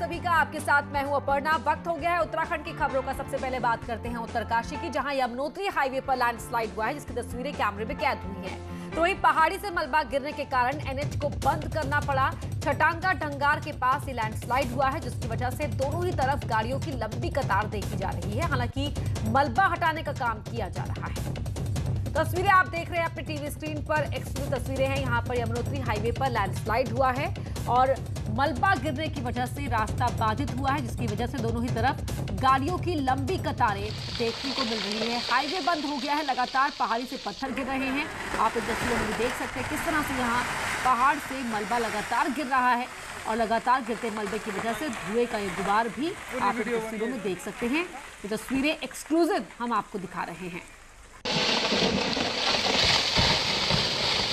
सभी का। आपके साथ मैं हूं अपर्णा। वक्त हो गया है उत्तराखंड की खबरों का। सबसे पहले बात करते हैं उत्तरकाशी की, जहां यमुनोत्री हाईवे पर लैंडस्लाइड हुआ है, जिसकी तस्वीरें कैमरे में कैद हुई हैं। तो वहीं पहाड़ी से मलबा गिरने के कारण एनएच को बंद करना पड़ा। छटांगा ढंगार के पास ये लैंडस्लाइड हुआ है, जिसकी वजह से दोनों ही तरफ गाड़ियों की लंबी कतार देखी जा रही है। हालांकि मलबा हटाने का काम किया जा रहा है। तस्वीरें आप देख रहे हैं अपने टीवी स्क्रीन पर। एक्सक्लूसिव तस्वीरें हैं। यहाँ पर यमुनोत्री हाईवे पर लैंडस्लाइड हुआ है और मलबा गिरने की वजह से रास्ता बाधित हुआ है, जिसकी वजह से दोनों ही तरफ गाड़ियों की लंबी कतारें देखने को मिल रही है। हाईवे बंद हो गया है। लगातार पहाड़ी से पत्थर गिर रहे हैं। आप इस तस्वीरों में देख सकते हैं किस तरह से यहाँ पहाड़ से मलबा लगातार गिर रहा है और लगातार गिरते मलबे की वजह से धुएं का ये गुबार भी आप इन तस्वीरों में देख सकते हैं। ये तस्वीरें एक्सक्लूसिव हम आपको दिखा रहे हैं।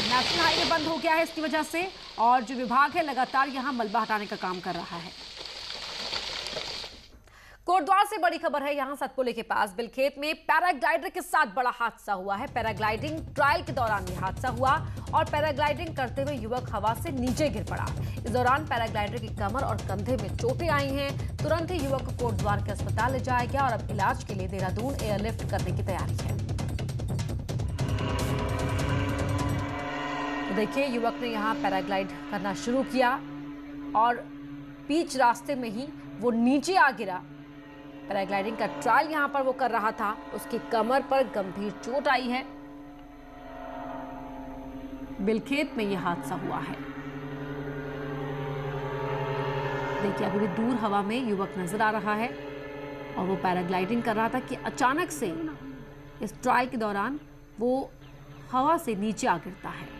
नेशनल हाईवे बंद हो गया है इसकी वजह से, और जो विभाग है लगातार यहां मलबा हटाने का काम कर रहा है। कोटद्वार से बड़ी खबर है। यहां सतपुले के पास बिलखेत में पैराग्लाइडर के साथ बड़ा हादसा हुआ है। पैराग्लाइडिंग ट्रायल के दौरान यह हादसा हुआ और पैराग्लाइडिंग करते हुए युवक हवा से नीचे गिर पड़ा। इस दौरान पैराग्लाइडर की कमर और कंधे में चोटें आई हैं। तुरंत ही युवक को कोटद्वार के अस्पताल ले जाया गया और अब इलाज के लिए देहरादून एयरलिफ्ट करने की तैयारी है। देखिए, युवक ने यहाँ पैराग्लाइड करना शुरू किया और बीच रास्ते में ही वो नीचे आ गिरा। पैराग्लाइडिंग का ट्रायल यहाँ पर वो कर रहा था। उसकी कमर पर गंभीर चोट आई है। बिलखेत में यह हादसा हुआ है। देखिए, अभी भी दूर हवा में युवक नजर आ रहा है और वो पैराग्लाइडिंग कर रहा था कि अचानक से इस ट्रायल के दौरान वो हवा से नीचे आ गिरता है।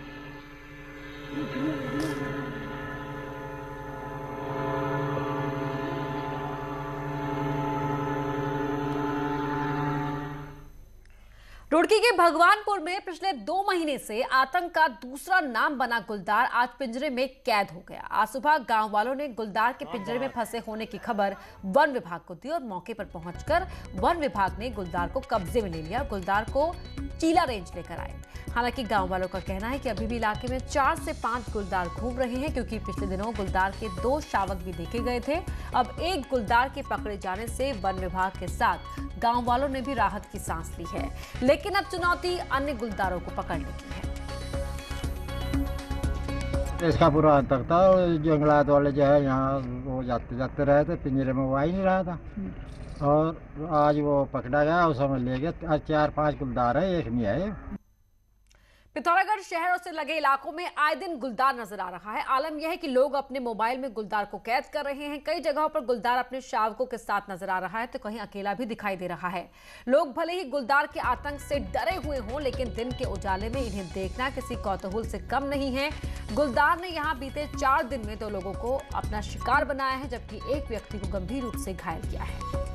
रुड़की के भगवानपुर में पिछले 2 महीने से आतंक का दूसरा नाम बना गुलदार आज पिंजरे में कैद हो गया। आज सुबह गांव वालों ने गुलदार के पिंजरे में फंसे होने की खबर वन विभाग को दी और मौके पर पहुंचकर वन विभाग ने गुलदार को कब्जे में ले लिया। गुलदार को चीला रेंज लेकर आए। हालांकि गांव वालों का कहना है कि अभी भी इलाके में 4 से 5 गुलदार घूम रहे हैं, क्योंकि पिछले दिनों गुलदार के 2 शावक भी देखे गए थे। अब एक गुलदार के पकड़े जाने से वन विभाग के साथ गांव वालों ने भी राहत की सांस ली है, लेकिन अब चुनौती अन्य गुलदारों को पकड़ने की है। इसका पूरा आतंक था। जंगलात वाले जो है यहाँ वो जाते रहे थे, पिंजरे में वो आ ही नहीं रहा था और आज वो पकड़ा गया, उस समय ले गया। आज 4-5 गुलदार है, एक नहीं है। पिथौरागढ़ शहर और से लगे इलाकों में आए दिन गुलदार नजर आ रहा है। आलम यह है कि लोग अपने मोबाइल में गुलदार को कैद कर रहे हैं। कई जगहों पर गुलदार अपने शावकों के साथ नजर आ रहा है, तो कहीं अकेला भी दिखाई दे रहा है। लोग भले ही गुलदार के आतंक से डरे हुए हों, लेकिन दिन के उजाले में इन्हें देखना किसी कौतूहल से कम नहीं है। गुलदार ने यहाँ बीते 4 दिन में 2 लोगों को अपना शिकार बनाया है, जबकि एक व्यक्ति को गंभीर रूप से घायल किया है।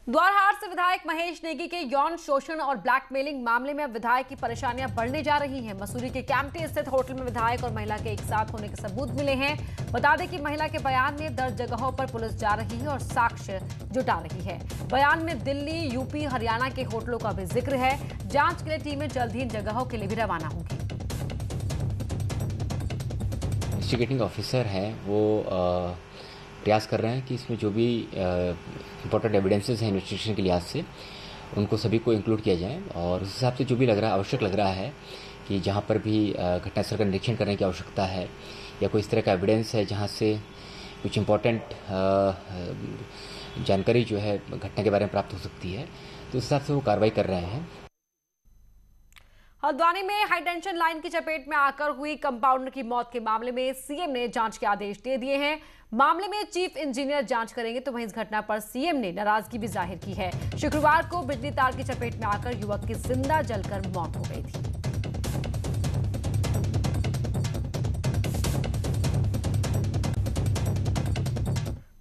द्वारहाट से विधायक महेश नेगी के यौन शोषण और ब्लैकमेलिंग मामले में अब विधायक की परेशानियां बढ़ने जा रही हैं। मसूरी के कैंपटी स्थित होटल में विधायक और महिला के एक साथ होने के सबूत मिले हैं। बता दें कि महिला के बयान में 10 जगहों पर पुलिस जा रही है और साक्ष्य जुटा रही है। बयान में दिल्ली, यूपी, हरियाणा के होटलों का भी जिक्र है। जांच के लिए टीमें जल्द ही इन जगहों के लिए भी रवाना होंगी। इन्वेस्टिगेटिंग ऑफिसर है वो प्रयास कर रहे हैं कि इसमें जो भी इंपॉर्टेंट एविडेंसेस हैं इन्वेस्टिगेशन के लिहाज से, उनको सभी को इंक्लूड किया जाए और उस हिसाब से जो भी लग रहा है, आवश्यक लग रहा है कि जहां पर भी घटनास्थल का निरीक्षण करने की आवश्यकता है या कोई इस तरह का एविडेंस है जहां से कुछ इंपॉर्टेंट जानकारी जो है घटना के बारे में प्राप्त हो सकती है, तो उस हिसाब से वो कार्रवाई कर रहे हैं। हल्द्वानी में हाईटेंशन लाइन की चपेट में आकर हुई कंपाउंडर की मौत के मामले में सीएम ने जांच के आदेश दे दिए हैं। मामले में चीफ इंजीनियर जांच करेंगे, तो वहीं इस घटना पर सीएम ने नाराजगी भी जाहिर की है। शुक्रवार को बिजली तार की चपेट में आकर युवक की जिंदा जलकर मौत हो गई थी।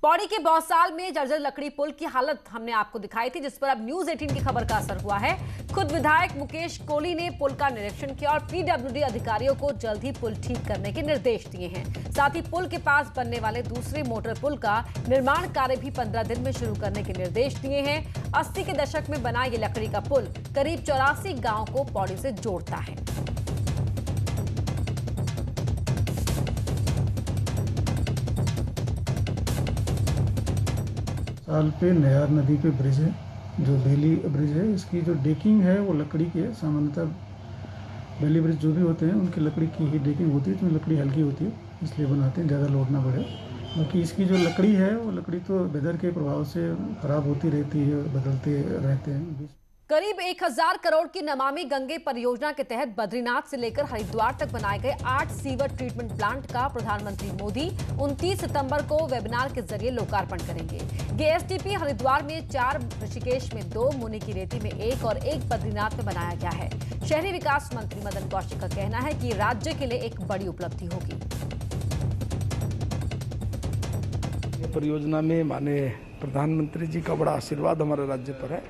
पौड़ी के बौसाल में जर्जर लकड़ी पुल की हालत हमने आपको दिखाई थी, जिस पर अब न्यूज 18 की खबर का असर हुआ है। खुद विधायक मुकेश कोहली ने पुल का निरीक्षण किया और पीडब्ल्यूडी अधिकारियों को जल्द ही पुल ठीक करने के निर्देश दिए हैं। साथ ही पुल के पास बनने वाले दूसरे मोटर पुल का निर्माण कार्य भी 15 दिन में शुरू करने के निर्देश दिए हैं। 80 के दशक में बना ये लकड़ी का पुल करीब 84 गाँव को पौड़ी से जोड़ता है। साल पे नयार नदी पे ब्रिज है, जो बेली ब्रिज है। इसकी जो डेकिंग है वो लकड़ी की है। सामान्यतः बेली ब्रिज जो भी होते हैं उनकी लकड़ी की ही डेकिंग होती है, तो लकड़ी हल्की होती है, इसलिए बनाते हैं, ज़्यादा लोड ना बढ़े। बाकी इसकी जो लकड़ी है वो लकड़ी तो वेदर के प्रभाव से ख़राब होती रहती है, बदलते रहते हैं। करीब 1000 करोड़ की नमामि गंगे परियोजना के तहत बद्रीनाथ से लेकर हरिद्वार तक बनाए गए 8 सीवर ट्रीटमेंट प्लांट का प्रधानमंत्री मोदी 29 सितंबर को वेबिनार के जरिए लोकार्पण करेंगे। ये एसटीपी हरिद्वार में 4, ऋषिकेश में 2, मुनि की रेती में 1 और 1 बद्रीनाथ में बनाया गया है। शहरी विकास मंत्री मदन कौशिक का कहना है कि राज्य के लिए एक बड़ी उपलब्धि होगी। परियोजना में माननीय प्रधानमंत्री जी का बड़ा आशीर्वाद हमारे राज्य पर है।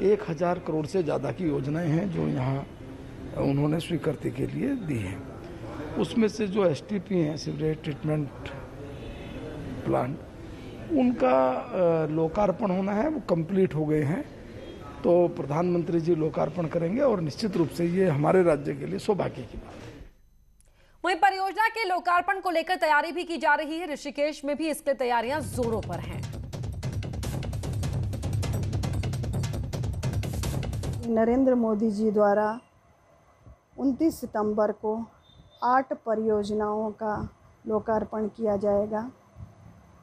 1000 करोड़ से ज़्यादा की योजनाएं हैं जो यहाँ उन्होंने स्वीकृति के लिए दी हैं। उसमें से जो एसटीपी हैं, सीवरेज ट्रीटमेंट प्लांट, उनका लोकार्पण होना है, वो कंप्लीट हो गए हैं। तो प्रधानमंत्री जी लोकार्पण करेंगे और निश्चित रूप से ये हमारे राज्य के लिए सौभाग्य की बात है। वहीं परियोजना के लोकार्पण को लेकर तैयारी भी की जा रही है। ऋषिकेश में भी इसके तैयारियां जोरों पर हैं। नरेंद्र मोदी जी द्वारा 29 सितंबर को 8 परियोजनाओं का लोकार्पण किया जाएगा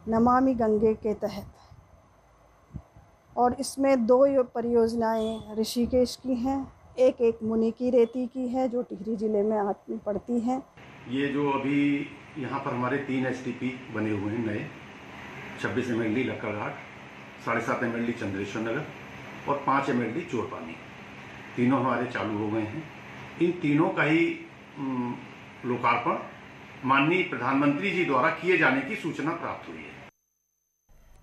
नमामि गंगे के तहत, और इसमें 2 परियोजनाएं ऋषिकेश की हैं, एक मुनि की रेती की है जो टिहरी जिले में पड़ती है। ये जो अभी यहाँ पर हमारे 3 एसटीपी बने हुए हैं नए, 26 MLD लक्कड़घाट, 7.5 MLD चंद्रेश्वर नगर और 5 MLD चोरपानी, तीनों हमारे चालू हो गए हैं। इन तीनों का ही लोकार्पण माननीय प्रधानमंत्री जी द्वारा किए जाने की सूचना प्राप्त हुई है।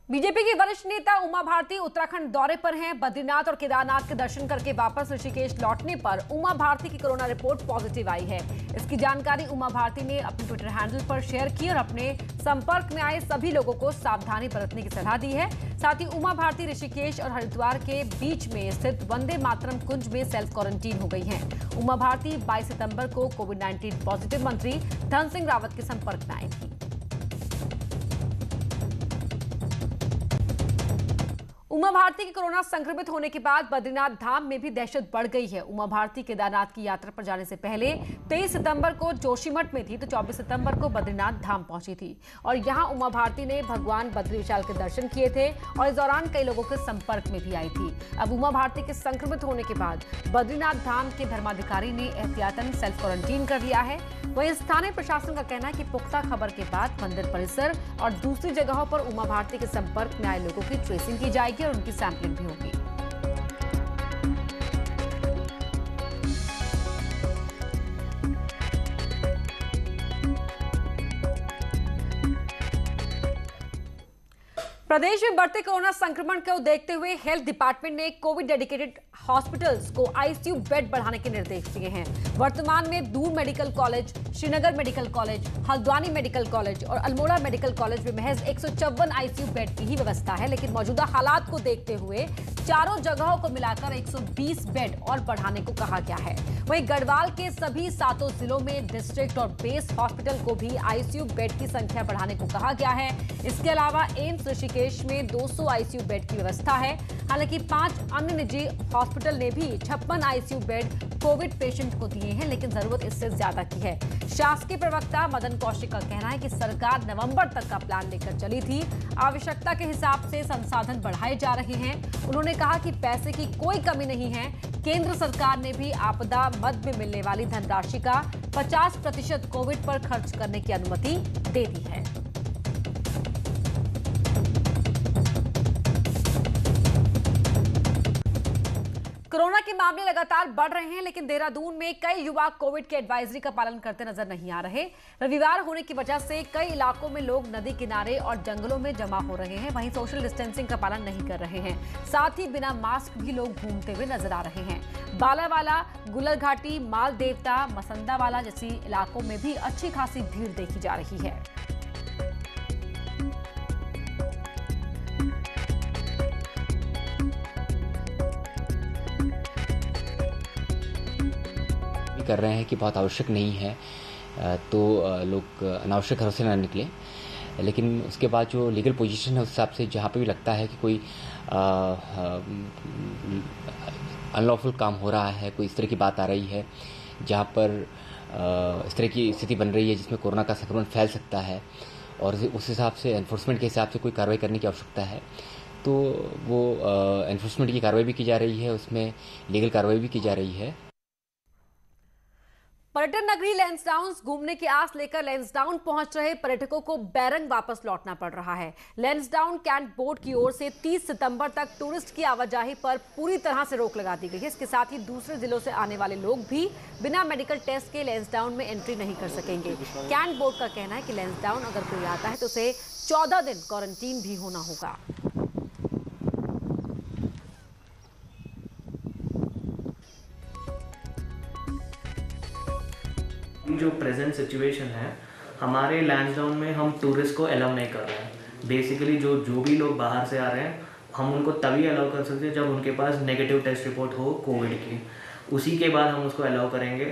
बीजेपी की वरिष्ठ नेता उमा भारती उत्तराखंड दौरे पर हैं। बद्रीनाथ और केदारनाथ के दर्शन करके वापस ऋषिकेश लौटने पर उमा भारती की कोरोना रिपोर्ट पॉजिटिव आई है। इसकी जानकारी उमा भारती ने अपने ट्विटर हैंडल पर शेयर की और अपने संपर्क में आए सभी लोगों को सावधानी बरतने की सलाह दी है। साथ ही उमा भारती ऋषिकेश और हरिद्वार के बीच में स्थित वंदे मातरम कुंज में सेल्फ क्वारंटीन हो गई हैं। उमा भारती 22 सितंबर को कोविड-19 पॉजिटिव मंत्री धन सिंह रावत के संपर्क में आई थी। उमा भारती के कोरोना संक्रमित होने के बाद बद्रीनाथ धाम में भी दहशत बढ़ गई है। उमा भारती केदारनाथ की यात्रा पर जाने से पहले 23 सितंबर को जोशीमठ में थी, तो 24 सितंबर को बद्रीनाथ धाम पहुंची थी और यहां उमा भारती ने भगवान बद्री विशाल के दर्शन किए थे और इस दौरान कई लोगों के संपर्क में भी आई थी। अब उमा भारती के संक्रमित होने के बाद बद्रीनाथ धाम के धर्माधिकारी ने एहतियातन सेल्फ क्वारंटीन कर लिया है। वहीं स्थानीय प्रशासन का कहना है कि पुख्ता खबर के बाद मंदिर परिसर और दूसरी जगहों पर उमा भारती के संपर्क में आए लोगों की ट्रेसिंग की जाएगी और उनकी सैंपलिंग भी होगी। प्रदेश में बढ़ते कोरोना संक्रमण को देखते हुए हेल्थ डिपार्टमेंट ने कोविड डेडिकेटेड हॉस्पिटल्स को आईसीयू बेड बढ़ाने के निर्देश दिए हैं। वर्तमान में दूर medical college, Srinagar medical college, Haldwani medical college और अल्मोड़ा मेडिकल कॉलेज में महज 154 आईसीयू बेड की ही व्यवस्था है, लेकिन मौजूदा हालात को देखते हुए चारों जगहों को मिलाकर 120 बेड और बढ़ाने को कहा गया है। वहीं गढ़वाल के सभी 7 जिलों में डिस्ट्रिक्ट और बेस हॉस्पिटल को भी आईसीयू बेड की संख्या बढ़ाने को कहा गया है। इसके अलावा एम्स ऋषिकेश में 200 आईसीयू बेड की व्यवस्था है। हालांकि 5 अन्य निजी हॉस्पिटल ने भी 56 आईसीयू बेड कोविड पेशेंट को दिए हैं, लेकिन जरूरत इससे ज्यादा की है। शासकीय प्रवक्ता मदन कौशिक का कहना है कि सरकार नवंबर तक का प्लान लेकर चली थी, आवश्यकता के हिसाब से संसाधन बढ़ाए जा रहे हैं। उन्होंने कहा कि पैसे की कोई कमी नहीं है। केंद्र सरकार ने भी आपदा मद में मिलने वाली धनराशि का 50% कोविड पर खर्च करने की अनुमति दे दी है। कोरोना के मामले लगातार बढ़ रहे हैं, लेकिन देहरादून में कई युवा कोविड के एडवाइजरी का पालन करते नजर नहीं आ रहे। रविवार होने की वजह से कई इलाकों में लोग नदी किनारे और जंगलों में जमा हो रहे हैं। वहीं सोशल डिस्टेंसिंग का पालन नहीं कर रहे हैं। साथ ही बिना मास्क भी लोग घूमते हुए नजर आ रहे हैं। बालावाला, गुलर घाटी, माल देवता, मसंदावाला जैसी इलाकों में भी अच्छी खासी भीड़ देखी जा रही है। कर रहे हैं कि बहुत आवश्यक नहीं है तो लोग अनावश्यक घरों से ना निकलें, लेकिन उसके बाद जो लीगल पोजीशन है उस हिसाब से जहाँ पे भी लगता है कि कोई अनलॉफुल काम हो रहा है, कोई इस तरह की बात आ रही है जहाँ पर इस तरह की स्थिति बन रही है जिसमें कोरोना का संक्रमण फैल सकता है और उस हिसाब से एनफोर्समेंट के हिसाब से कोई कार्रवाई करने की आवश्यकता है, तो वो एनफोर्समेंट की कार्रवाई भी की जा रही है, उसमें लीगल कार्रवाई भी की जा रही है। पर्यटन नगरी लैंसडाउन घूमने की आस लेकर लैंसडाउन पहुंच रहे पर्यटकों को बैरंग वापस लौटना पड़ रहा है। लैंसडाउन कैंट बोर्ड की ओर से 30 सितंबर तक टूरिस्ट की आवाजाही पर पूरी तरह से रोक लगा दी गई है। इसके साथ ही दूसरे जिलों से आने वाले लोग भी बिना मेडिकल टेस्ट के लैंसडाउन में एंट्री नहीं कर सकेंगे। कैंट बोर्ड का कहना है कि लैंसडाउन अगर कोई आता है तो उसे 14 दिन क्वारंटीन भी होना होगा। जो प्रेजेंट सिचुएशन है हमारे लैंसडाउन में, हम टूरिस्ट को अलाउ नहीं कर रहे हैं। बेसिकली जो भी लोग बाहर से आ रहे हैं हम उनको तभी अलाउ कर सकते हैं जब उनके पास नेगेटिव टेस्ट रिपोर्ट हो कोविड की, उसी के बाद हम उसको अलाउ करेंगे।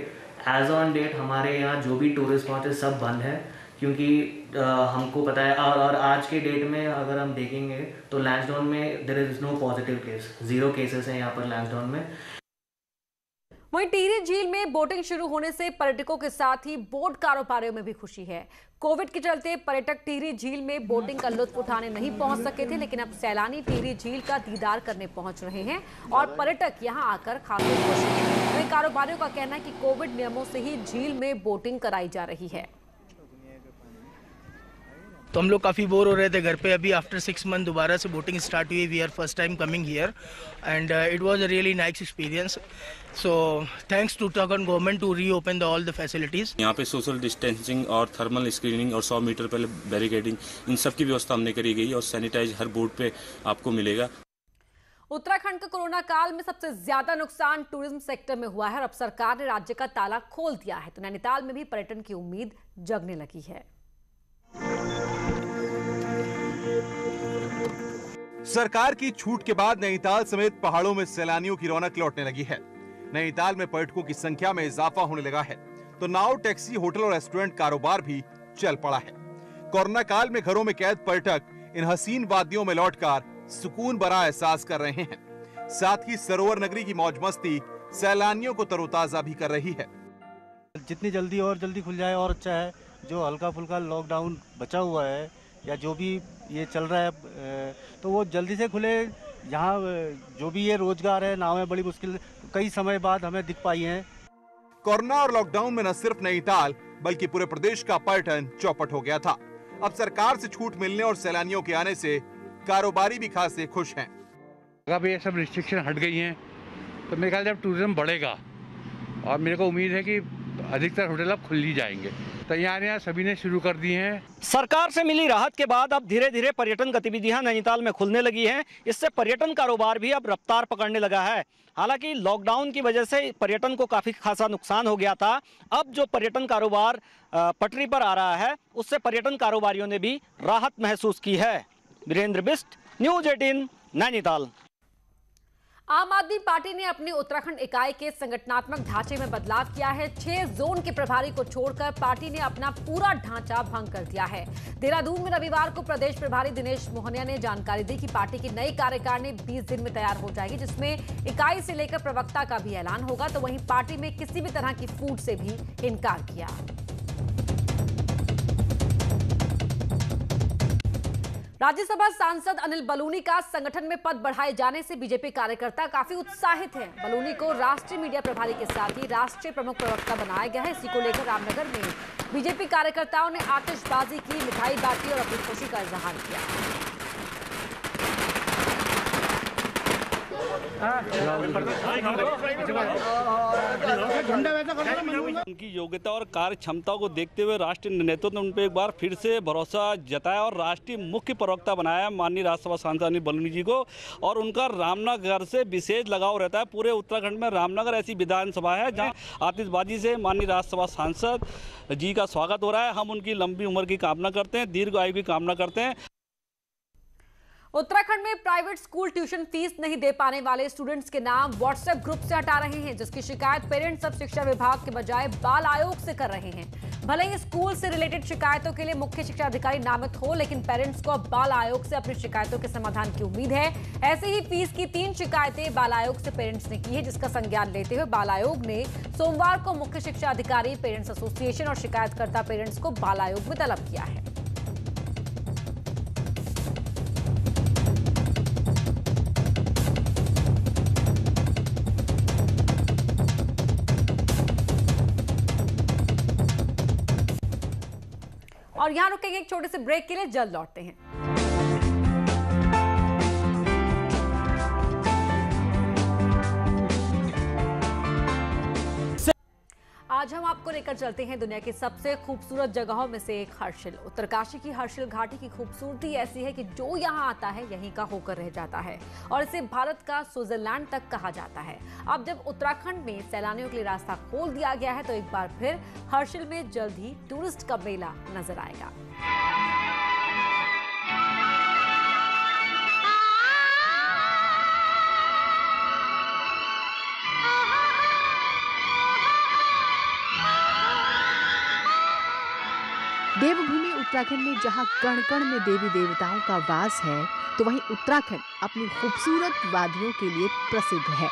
एज ऑन डेट हमारे यहाँ जो भी टूरिस्ट पहुँचे सब बंद है, क्योंकि हमको पता है और आज के डेट में अगर हम देखेंगे तो लैंसडाउन में there is no positive case, 0 cases हैं यहाँ पर लैंसडाउन में। वहीं टिहरी झील में बोटिंग शुरू होने से पर्यटकों के साथ ही बोट कारोबारियों में भी खुशी है। कोविड के चलते पर्यटक टिहरी झील में बोटिंग का लुत्फ उठाने नहीं पहुंच सके थे, लेकिन अब सैलानी टिहरी झील का दीदार करने पहुंच रहे हैं और पर्यटक यहां आकर खासे खुश हैं। वहीं कारोबारियों का कहना है कि कोविड नियमों से ही झील में बोटिंग कराई जा रही है। तो हम लोग काफ़ी बोर हो रहे थे घर पे। अभी आफ्टर 6 मंथ दोबारा से बोटिंग स्टार्ट हुई। We are first time coming here and it was a really nice experience. So thanks to Uttarakhand government to reopen all the facilities. यहाँ पे सोशल डिस्टेंसिंग और थर्मल स्क्रीनिंग और 100 मीटर पहले barricading, इन सब की व्यवस्था हमने करी गई और सैनिटाइज हर बोट पे आपको मिलेगा। उत्तराखंड का कोरोना काल में सबसे ज्यादा नुकसान टूरिज्म सेक्टर में हुआ है और अब सरकार ने राज्य का ताला खोल दिया है, तो नैनीताल में भी पर्यटन की उम्मीद जगने लगी है। सरकार की छूट के बाद नैनीताल समेत पहाड़ों में सैलानियों की रौनक लौटने लगी है। नैनीताल में पर्यटकों की संख्या में इजाफा होने लगा है तो नाव, टैक्सी, होटल और रेस्टोरेंट कारोबार भी चल पड़ा है। कोरोना काल में घरों में कैद पर्यटक इन हसीन वादियों में लौटकर सुकून भरा एहसास कर रहे हैं। साथ ही सरोवर नगरी की मौज मस्ती सैलानियों को तरोताजा भी कर रही है। जितनी जल्दी और जल्दी खुल जाए और अच्छा है। जो हल्का फुल्का लॉकडाउन बचा हुआ है या जो भी ये चल रहा है तो वो जल्दी से खुले। यहाँ जो भी ये रोजगार है, नावें बड़ी मुश्किल कई समय बाद हमें दिख पाई हैं। कोरोना और लॉकडाउन में न सिर्फ नैनीताल बल्कि पूरे प्रदेश का पर्यटन चौपट हो गया था। अब सरकार से छूट मिलने और सैलानियों के आने से कारोबारी भी खासे खुश हैं। अब ये सब रिस्ट्रिक्शन हट गई हैं तो मेरे ख्याल से अब टूरिज्म बढ़ेगा और मेरे को उम्मीद है कि अधिकतर होटल अब खुल ही जाएंगे। तैयारियां सभी ने शुरू कर दी हैं। सरकार से मिली राहत के बाद अब धीरे धीरे पर्यटन गतिविधियां नैनीताल में खुलने लगी हैं। इससे पर्यटन कारोबार भी अब रफ्तार पकड़ने लगा है। हालांकि लॉकडाउन की वजह से पर्यटन को काफी खासा नुकसान हो गया था। अब जो पर्यटन कारोबार पटरी पर आ रहा है उससे पर्यटन कारोबारियों ने भी राहत महसूस की है। वीरेंद्र बिस्ट, न्यूज 18, नैनीताल। आम आदमी पार्टी ने अपनी उत्तराखंड इकाई के संगठनात्मक ढांचे में बदलाव किया है। 6 जोन के प्रभारी को छोड़कर पार्टी ने अपना पूरा ढांचा भंग कर दिया है। देहरादून में रविवार को प्रदेश प्रभारी दिनेश मोहनिया ने जानकारी दी कि पार्टी की नई कार्यकारिणी 20 दिन में तैयार हो जाएगी, जिसमें इकाई से लेकर प्रवक्ता का भी ऐलान होगा। तो वहीं पार्टी में किसी भी तरह की फूट से भी इनकार किया। राज्यसभा सांसद अनिल बलूनी का संगठन में पद बढ़ाए जाने से बीजेपी कार्यकर्ता काफी उत्साहित हैं। बलूनी को राष्ट्रीय मीडिया प्रभारी के साथ ही राष्ट्रीय प्रमुख प्रवक्ता बनाया गया है। इसी को लेकर रामनगर में बीजेपी कार्यकर्ताओं ने आतिशबाजी की, मिठाई बांटी और अपनी खुशी का इजहार किया। उनकी योग्यता और कार्य क्षमता को देखते हुए राष्ट्रीय नेतृत्व ने उन पर एक बार फिर से भरोसा जताया और राष्ट्रीय मुख्य प्रवक्ता बनाया माननीय राज्यसभा सांसद अनिल बलूनी जी को। और उनका रामनगर से विशेष लगाव रहता है। पूरे उत्तराखंड में रामनगर ऐसी विधानसभा है जहां आतिशबाजी से माननीय राज्यसभा सांसद जी का स्वागत हो रहा है। हम उनकी लंबी उम्र की कामना करते हैं, दीर्घ आयु की कामना करते हैं। उत्तराखंड में प्राइवेट स्कूल ट्यूशन फीस नहीं दे पाने वाले स्टूडेंट्स के नाम व्हाट्सएप ग्रुप से हटा रहे हैं, जिसकी शिकायत पेरेंट्स अब शिक्षा विभाग के बजाय बाल आयोग से कर रहे हैं। भले ही स्कूल से रिलेटेड शिकायतों के लिए मुख्य शिक्षा अधिकारी नामित हो, लेकिन पेरेंट्स को अब बाल आयोग से अपनी शिकायतों के समाधान की उम्मीद है। ऐसे ही फीस की 3 शिकायतें बाल आयोग से पेरेंट्स ने की है, जिसका संज्ञान लेते हुए बाल आयोग ने सोमवार को मुख्य शिक्षा अधिकारी, पेरेंट्स एसोसिएशन और शिकायतकर्ता पेरेंट्स को बाल आयोग में तलब किया है। और यहां रुकेंगे एक छोटे से ब्रेक के लिए, जल्द लौटते हैं। आज हम आपको लेकर चलते हैं दुनिया की सबसे खूबसूरत जगहों में से एक हर्षिल। उत्तरकाशी की हर्षिल घाटी की खूबसूरती ऐसी है कि जो यहाँ आता है यहीं का होकर रह जाता है और इसे भारत का स्विट्जरलैंड तक कहा जाता है। अब जब उत्तराखंड में सैलानियों के लिए रास्ता खोल दिया गया है तो एक बार फिर हर्षिल में जल्द ही टूरिस्ट का मेला नजर आएगा। देवभूमि उत्तराखंड में जहां कण कण में देवी देवताओं का वास है, तो वहीं उत्तराखंड अपनी खूबसूरत वादियों के लिए प्रसिद्ध है।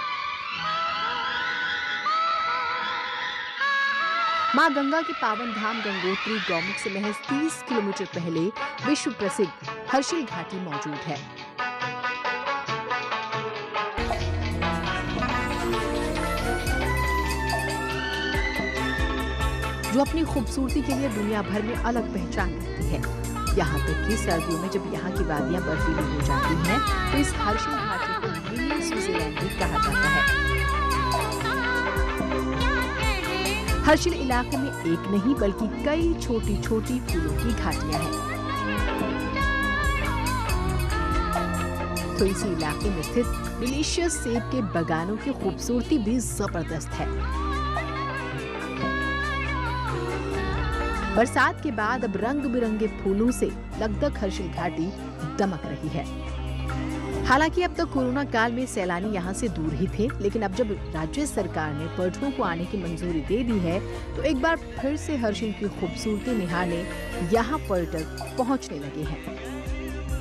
मां गंगा के पावन धाम गंगोत्री गौमुख से महज 30 किलोमीटर पहले विश्व प्रसिद्ध हर्षिल घाटी मौजूद है। जो अपनी खूबसूरती के लिए दुनिया भर में अलग पहचान रखती है। यहाँ तक कि सर्दियों में जब यहाँ की वादियाँ बर्फीली हो जाती हैं, तो इस हर्षिल घाटी को मिनी स्विट्जरलैंड भी कहा जाता है। हर्षिल इलाके में एक नहीं बल्कि कई छोटी छोटी फूलों की घाटियाँ हैं। तो इसी इलाके में स्थित डिलीशियस सेब के बागानों की खूबसूरती भी जबरदस्त है। बरसात के बाद अब रंग बिरंगे फूलों से लगभग हर्षिल घाटी दमक रही है। हालांकि अब तक कोरोना काल में सैलानी यहां से दूर ही थे, लेकिन अब जब राज्य सरकार ने पर्यटकों को आने की मंजूरी दे दी है, तो एक बार फिर से हर्षिल की खूबसूरती निहारने यहां पर्यटक पहुंचने लगे हैं।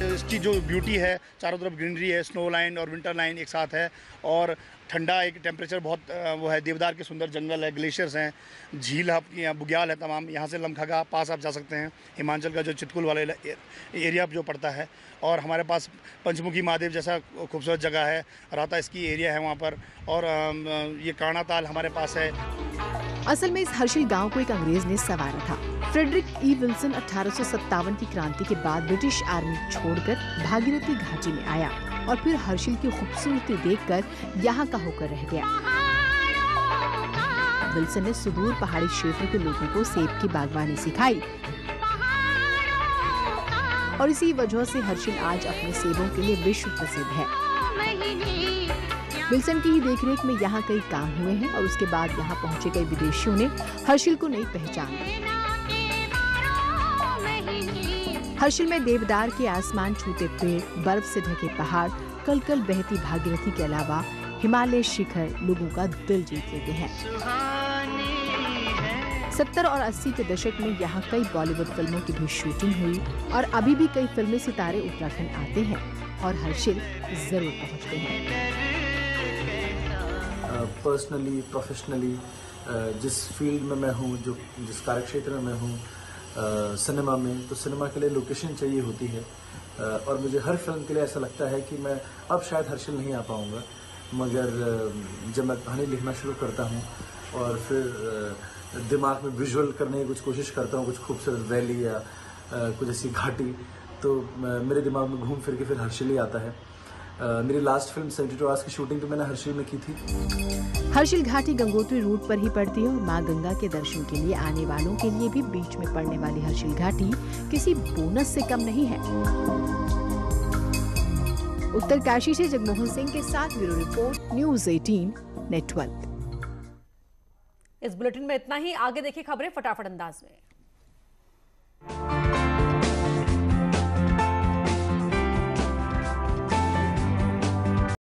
इसकी जो ब्यूटी है, चारों तरफ ग्रीनरी है, स्नो लाइन और विंटर लाइन एक साथ है और ठंडा एक टेम्परेचर बहुत वो है। देवदार के सुंदर जंगल है, ग्लेशियर्स हैं, झील आपकी यहाँ बुग्याल है तमाम। यहाँ से लमखगा पास आप जा सकते हैं, हिमाचल का जो चितकुल वाला एरिया जो पड़ता है। और हमारे पास पंचमुखी महादेव जैसा खूबसूरत जगह है, राता इसकी एरिया है वहाँ पर। और ये काना ताल हमारे पास है। असल में इस हर्षिल गांव को एक अंग्रेज ने संवारा था। फ्रेडरिक ई विल्सन 1857 की क्रांति के बाद ब्रिटिश आर्मी छोड़कर भागीरथी घाटी में आया और फिर हर्षिल की खूबसूरती देखकर यहाँ का होकर रह गया। विल्सन ने सुदूर पहाड़ी क्षेत्र के लोगों को सेब की बागवानी सिखाई और इसी वजह से हर्षिल आज अपने सेबों के लिए विश्व प्रसिद्ध है। विल्सन की ही देखरेख में यहाँ कई काम हुए हैं और उसके बाद यहाँ पहुँचे कई विदेशियों ने हर्षिल को नई पहचान दी। हर्षिल में देवदार के आसमान छूते पेड़, बर्फ से ढके पहाड़, कल कल बहती भागीरथी के अलावा हिमालय शिखर लोगों का दिल जीत लेते हैं। 70 और 80 के दशक में यहाँ कई बॉलीवुड फिल्मों की भी शूटिंग हुई और अभी भी कई फिल्मी सितारे उत्तराखंड आते हैं और हर्षिल जरूर पहुँचते हैं। पर्सनली, प्रोफेशनली जिस फील्ड में मैं हूँ, जिस कार्यक्षेत्र में मैं हूँ, सिनेमा में, तो सिनेमा के लिए लोकेशन चाहिए होती है और मुझे हर फिल्म के लिए ऐसा लगता है कि मैं अब शायद हर्षिल नहीं आ पाऊँगा, मगर जब मैं कहानी लिखना शुरू करता हूँ और फिर दिमाग में विजुअल करने की कुछ कोशिश करता हूँ, कुछ खूबसूरत वैली या कुछ ऐसी घाटी, तो मेरे दिमाग में घूम फिर के फिर हर्षिल ही आता है। मेरी लास्ट फिल्म 72 आवर्स की शूटिंग तो मैंने हर्षिल में की थी। हर्षिल घाटी गंगोत्री रूट पर ही पड़ती है और मां गंगा के दर्शन के लिए आने वालों के लिए भी बीच में पड़ने वाली हर्षिल घाटी किसी बोनस से कम नहीं है। उत्तरकाशी से जगमोहन सिंह के साथ ब्यूरो रिपोर्ट, न्यूज़ 18 नेटवर्क। इस बुलेटिन में इतना ही। आगे देखिए खबरें फटाफट अंदाज में।